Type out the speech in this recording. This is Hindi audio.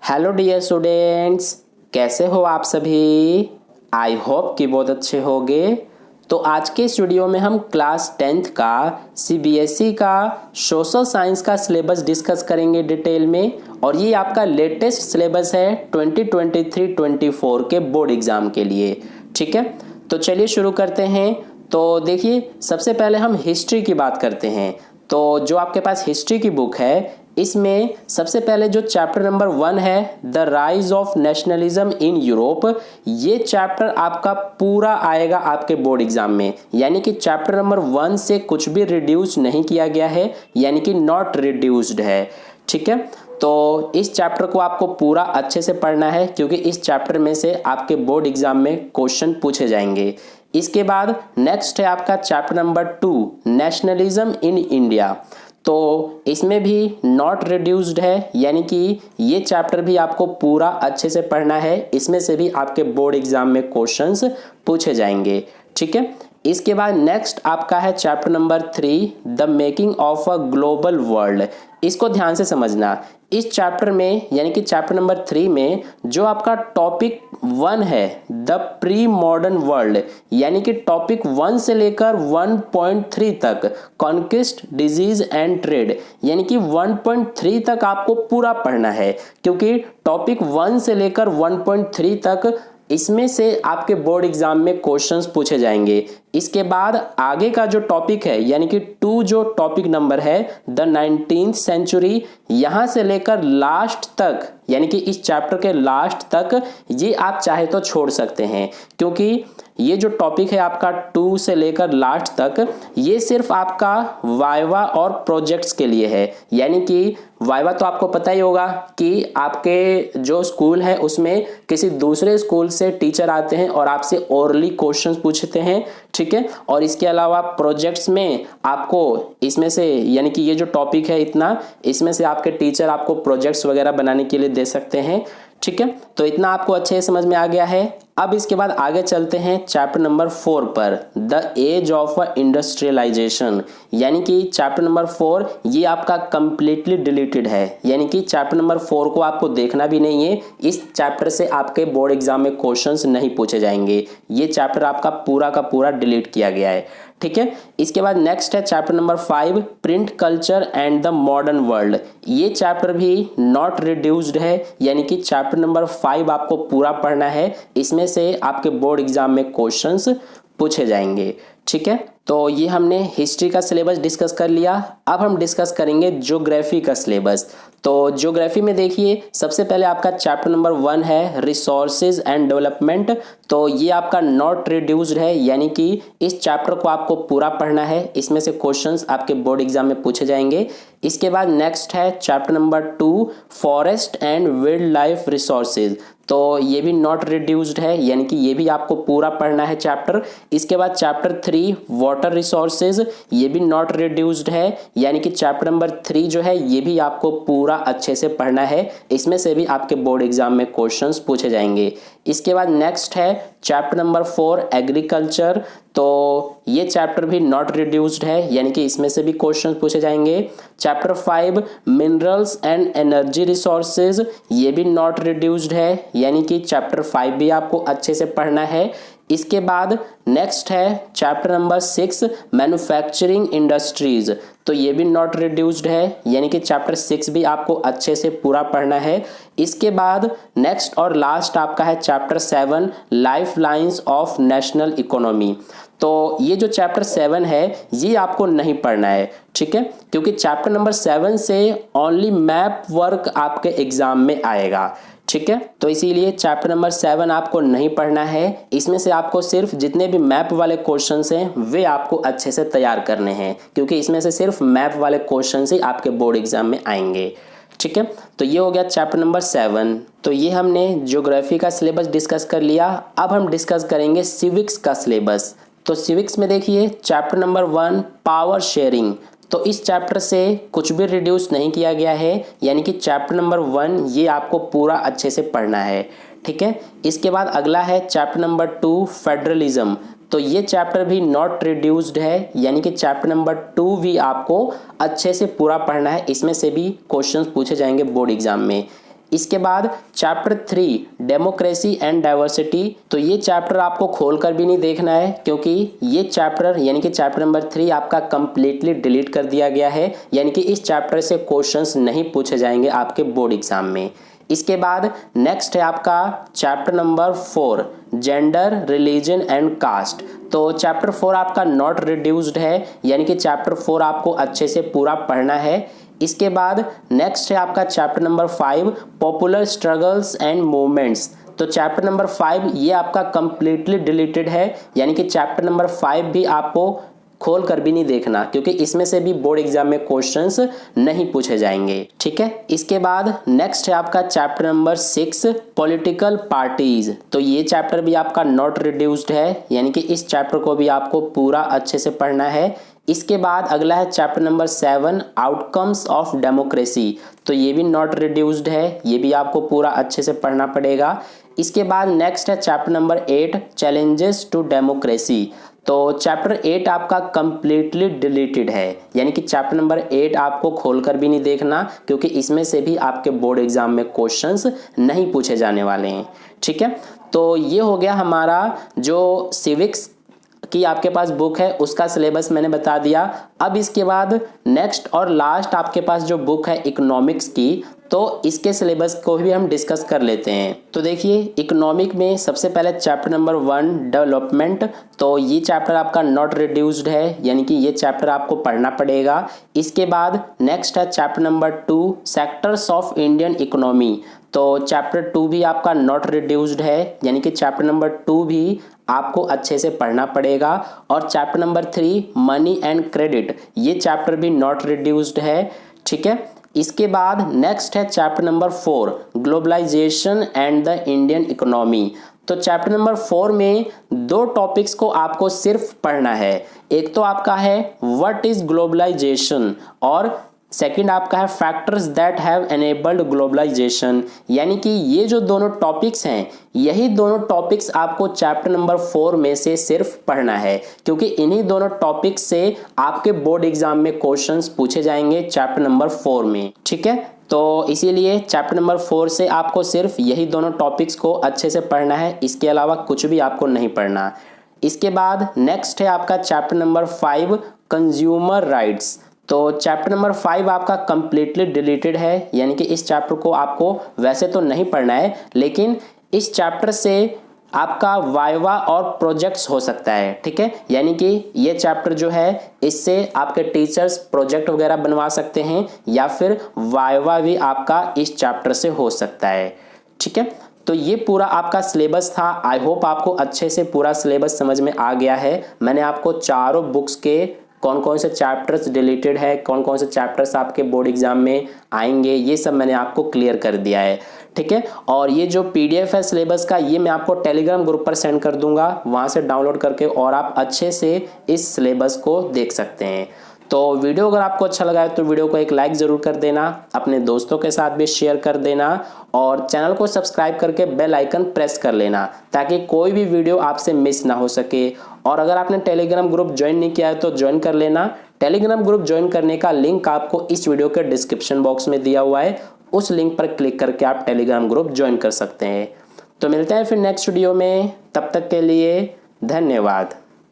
हेलो डियर स्टूडेंट्स, कैसे हो आप सभी। आई होप कि बहुत अच्छे होंगे। तो आज के इस वीडियो में हम क्लास 10th का सीबीएसई का सोशल साइंस का सिलेबस डिस्कस करेंगे डिटेल में। और ये आपका लेटेस्ट सिलेबस है 2023-24 के बोर्ड एग्जाम के लिए। ठीक है, तो चलिए शुरू करते हैं। तो देखिए, सबसे पहले हम हिस्ट्री की बात करते हैं। तो जो आपके पास हिस्ट्री की बुक है, इसमें सबसे पहले जो चैप्टर नंबर 1 है, the rise of nationalism in Europe, ये चैप्टर आपका पूरा आएगा आपके बोर्ड एग्जाम में। यानी कि चैप्टर नंबर 1 से कुछ भी रिड्यूस नहीं किया गया है, यानी कि नॉट रिड्यूस्ड है। ठीक है, तो इस चैप्टर को आपको पूरा अच्छे से पढ़ना है, क्योंकि इस चैप्टर में से आपके बोर्ड एग्जाम में क्वेश्चन पूछे जाएंगे। इसके बाद नेक्स्ट है आपका chapter number 2, nationalism in India. तो इसमें भी नॉट रिड्यूस्ड है, यानी कि ये चैप्टर भी आपको पूरा अच्छे से पढ़ना है। इसमें से भी आपके बोर्ड एग्जाम में क्वेश्चंस पूछे जाएंगे। ठीक है, इसके बाद नेक्स्ट आपका है chapter number 3, the making of a global world. इसको ध्यान से समझना। इस चैप्टर में यानी कि चैप्टर नंबर 3 में जो आपका टॉपिक 1 है, द प्री मॉडर्न वर्ल्ड, यानी कि टॉपिक 1 से लेकर 1.3 तक, कॉन्क्विस्ट, डिजीज एंड ट्रेड, यानी कि 1.3 तक आपको पूरा पढ़ना है। क्योंकि टॉपिक 1 से लेकर 1.3 तक इसमें से आपके बोर्ड एग्जाम में क्वेश्चंस पूछे जाएंगे। इसके बाद आगे का जो टॉपिक है, यानी कि 2 जो टॉपिक नंबर है, द 19th सेंचुरी, यहां से लेकर लास्ट तक, यानी कि इस चैप्टर के लास्ट तक, ये आप चाहे तो छोड़ सकते हैं। क्योंकि ये जो टॉपिक है आपका 2 से लेकर लास्ट तक, ये सिर्फ आपका वाइवा और प्रोजेक्ट्स के लिए है। यानी कि वाइवा तो आपको पता ही होगा कि आपके जो स्कूल है उसमें किसी दूसरे स्कूल से टीचर आते हैं और आपसे ओरली क्वेश्चंस पूछते हैं। ठीक है, और इसके अलावा प्रोजेक्ट्स में आपको इसमें से, यानी कि ये जो टॉपिक है इतना, इसमें से आपके टीचर आपको प्रोजेक्ट्स वगैरह बनाने के लिए दे सकते हैं। ठीक है, तो इतना आपको अच्छे से समझ में आ गया है। अब इसके बाद आगे चलते हैं चैप्टर नंबर 4 पर, द एज ऑफ इंडस्ट्रियलाइजेशन। यानी कि चैप्टर नंबर 4 ये आपका कंप्लीटली डिलीटेड है, यानी कि चैप्टर नंबर 4 को आपको देखना भी नहीं है। इस चैप्टर से आपके बोर्ड एग्जाम में क्वेश्चंस नहीं पूछे जाएंगे। ये चैप्टर आपका पूरा का पूरा डिलीट किया गया है। ठीक है, इसके बाद नेक्स्ट है chapter number 5, print culture and the modern world. ये चैप्टर भी नॉट रिड्यूस्ड है, यानी कि चैप्टर नंबर 5 आपको पूरा पढ़ना है। इसमें से आपके बोर्ड एग्जाम में क्वेश्चंस पूछे जाएंगे। ठीक है, तो ये हमने हिस्ट्री का सिलेबस डिस्कस कर लिया। अब हम डिस्कस करेंगे ज्योग्राफी का सिलेबस। तो ज्योग्राफी में देखिए, सबसे पहले आपका चैप्टर नंबर 1 है, रिसोर्सेज एंड डेवलपमेंट। तो ये आपका नॉट रिड्यूस्ड है, यानी कि इस चैप्टर को आपको पूरा पढ़ना है। इसमें से क्वेश्चंस आपके बोर्ड एग्जाम में पूछे जाएंगे। इसके बाद नेक्स्ट है chapter number 2, forest and wild life resources. तो ये भी नॉट रिड्यूस्ड है, यानी कि ये भी आपको पूरा पढ़ना है चैप्टर। इसके बाद चैप्टर 3, वाटर रिसोर्सेज, ये भी नॉट रिड्यूस्ड है, यानी कि चैप्टर नंबर 3 जो है ये भी आपको पूरा अच्छे से पढ़ना है। इसमें से भी आपके बोर्ड एग्जाम में क्वेश्चंस पूछे जाएंगे। इसके बाद नेक्स्ट है चैप्टर नंबर 4, एग्रीकल्चर। तो ये चैप्टर भी नॉट रिड्यूस्ड है, यानी कि इसमें से भी क्वेश्चंस पूछे जाएंगे। Chapter 5, minerals and energy resources, ये भी नॉट रिड्यूस्ड है, यानी कि चैप्टर 5 भी आपको अच्छे से पढ़ना है। इसके बाद नेक्स्ट है चैप्टर नंबर 6, मैन्युफैक्चरिंग इंडस्ट्रीज। तो ये भी नॉट रिड्यूस्ड है, यानी कि चैप्टर 6 भी आपको अच्छे से पूरा पढ़ना है। इसके बाद नेक्स्ट और लास्ट आपका है chapter 7, life lines of national economy. तो ये जो चैप्टर 7 है ये आपको नहीं पढ़ना है। ठीक है, क्योंकि चैप्टर नंबर 7 से ओनली मैप वर्क आपके एग्जाम में आएगा। ठीक है, तो इसीलिए चैप्टर नंबर 7 आपको नहीं पढ़ना है। इसमें से आपको सिर्फ जितने भी मैप वाले क्वेश्चंस हैं वे आपको अच्छे से तैयार करने हैं, क्योंकि इसमें से सिर्फ मैप वाले क्वेश्चंस ही आपके बोर्ड एग्जाम में आएंगे। ठीक है, तो ये हो गया चैप्टर नंबर 7। तो ये हमने ज्योग्राफी का सिलेबस डिस्कस कर लिया। अब हम डिस्कस करेंगे सिविक्स का सिलेबस। तो सिविक्स में देखिए चैप्टर नंबर 1, पावर शेयरिंग। तो इस चैप्टर से कुछ भी रिड्यूस नहीं किया गया है, यानी कि चैप्टर नंबर 1 ये आपको पूरा अच्छे से पढ़ना है। ठीक है, इसके बाद अगला है चैप्टर नंबर 2, फेडरलिज्म। तो ये चैप्टर भी नॉट रिड्यूस्ड है, यानी कि चैप्टर नंबर 2 भी आपको अच्छे से पूरा पढ़ना है। इसमें से भी क्वेश्चंस पूछे जाएंगे बोर्ड एग्जाम में। इसके बाद चैप्टर 3 डेमोक्रेसी एंड डाइवर्सिटी, तो ये चैप्टर आपको खोलकर भी नहीं देखना है क्योंकि ये चैप्टर यानी कि चैप्टर नंबर 3 आपका कंप्लीटली डिलीट कर दिया गया है, यानी कि इस चैप्टर से क्वेश्चंस नहीं पूछे जाएंगे आपके बोर्ड एग्जाम में। इसके बाद नेक्स्ट है आपका chapter number 4 gender religion and caste, तो चैप्टर 4 आपका नॉट रिड्यूस्ड है, यानी कि चैप्टर 4 आपको अच्छे से पूरा पढ़ना है। इसके बाद नेक्स्ट है आपका chapter number 5 popular struggles and movements, तो चैप्टर नंबर 5 ये आपका कंप्लीटली डिलीटेड है, यानी कि चैप्टर नंबर 5 भी आपको खोल कर भी नहीं देखना क्योंकि इसमें से भी बोर्ड एग्जाम में क्वेश्चंस नहीं पूछे जाएंगे, ठीक है। इसके बाद नेक्स्ट है आपका चैप्टर नंबर 6 पॉलिटिकल पार्टीज, तो ये चैप्टर भी आपका नॉट रिड्यूस्ड है, यानी कि इस चैप्टर को भी आपको पूरा अच्छे से पढ़ना है। इसके बाद अगला है chapter number 7 outcomes of democracy, तो ये भी नॉट रिड्यूस्ड है, ये भी आपको पूरा अच्छे से पढ़ना पड़ेगा। इसके बाद नेक्स्ट है chapter number 8 challenges to democracy, तो चैप्टर 8 आपका कंप्लीटली डिलीटेड है, यानी कि चैप्टर नंबर 8 आपको खोलकर भी नहीं देखना क्योंकि इसमें से भी आपके बोर्ड एग्जाम में क्वेश्चंस नहीं पूछे जाने वाले हैं, ठीक है। तो ये हो गया हमारा जो सिविक्स की आपके पास बुक है उसका सिलेबस मैंने बता दिया। अब इसके बाद नेक्स्ट और लास्ट आपके पास जो बुक है इकोनॉमिक्स की, तो इसके सिलेबस को भी हम डिस्कस कर लेते हैं। तो देखिए इकोनॉमिक में सबसे पहले चैप्टर नंबर 1 डेवलपमेंट, तो ये चैप्टर आपका नॉट रिड्यूस्ड है, यानी कि ये चैप्टर आपको पढ़ना पड़ेगा। इसके बाद नेक्स्ट है chapter number 2 sectors of Indian economy, तो चैप्टर 2 भी आपका नॉट रिड्यूस्ड है, यानी कि चैप्टर नंबर 2 भी आपको अच्छे से पढ़ना पड़ेगा। और chapter number 3 money and credit, ये चैप्टर भी नॉट रिड्यूस्ड है, ठीक है। इसके बाद नेक्स्ट है chapter number 4 globalisation and the Indian economy, तो चैप्टर नंबर 4 में 2 टॉपिक्स को आपको सिर्फ पढ़ना है। एक तो आपका है व्हाट इज ग्लोबलाइजेशन और सेकंड आपका है factors that have enabled globalisation, यानी कि ये जो दोनों टॉपिक्स हैं यही दोनों टॉपिक्स आपको चैप्टर नंबर 4 में से सिर्फ पढ़ना है क्योंकि इन्हीं दोनों टॉपिक्स से आपके बोर्ड एग्जाम में क्वेश्चंस पूछे जाएंगे चैप्टर नंबर 4 में, ठीक है। तो इसीलिए चैप्टर नंबर 4 से आपको सिर्फ यही दोनों टॉपिक्स को अच्छे से पढ़ना है, इसके अलावा कुछ भी आपको नहीं पढ़ना। इसके बाद नेक्स्ट है आपका चैप्टर नंबर 5 कंज्यूमर राइट्स, तो चैप्टर नंबर 5 आपका कंप्लीटली डिलीटेड है, यानी कि इस चैप्टर को आपको वैसे तो नहीं पढ़ना है लेकिन इस चैप्टर से आपका वाइवा और प्रोजेक्ट्स हो सकता है, ठीक है। यानी कि ये चैप्टर जो है इससे आपके टीचर्स प्रोजेक्ट वगैरह बनवा सकते हैं या फिर वाइवा भी आपका इस चैप्टर से हो सकता है, ठीक है। तो ये पूरा आपका सिलेबस था। आई होप आपको अच्छे से पूरा सिलेबस समझ में आ गया है। मैंने आपको चारों बुक्स के कौन कौन से चैप्टर्स डिलीटेड है, कौन कौन से चैप्टर्स आपके बोर्ड एग्जाम में आएंगे, ये सब मैंने आपको क्लियर कर दिया है, ठीक है। और ये जो पीडीएफ है सिलेबस का ये मैं आपको टेलीग्राम ग्रुप पर सेंड कर दूंगा, वहां से डाउनलोड करके और आप अच्छे से इस सिलेबस को देख सकते हैं। तो वीडियो अगर आपको अच्छा लगा है तो वीडियो को एक लाइक ज़रूर कर देना, अपने दोस्तों के साथ भी शेयर कर देना और चैनल को सब्सक्राइब करके बेल आइकन प्रेस कर लेना ताकि कोई भी वीडियो आपसे मिस ना हो सके। और अगर आपने टेलीग्राम ग्रुप ज्वाइन नहीं किया है तो ज्वाइन कर लेना। टेलीग्राम ग्रुप ज्वाइन करने का लिंक आपको इस वीडियो के डिस्क्रिप्शन बॉक्स में दिया हुआ है, उस लिंक पर क्लिक करके आप टेलीग्राम ग्रुप ज्वाइन कर सकते हैं। तो मिलते हैं फिर नेक्स्ट वीडियो में, तब तक के लिए धन्यवाद।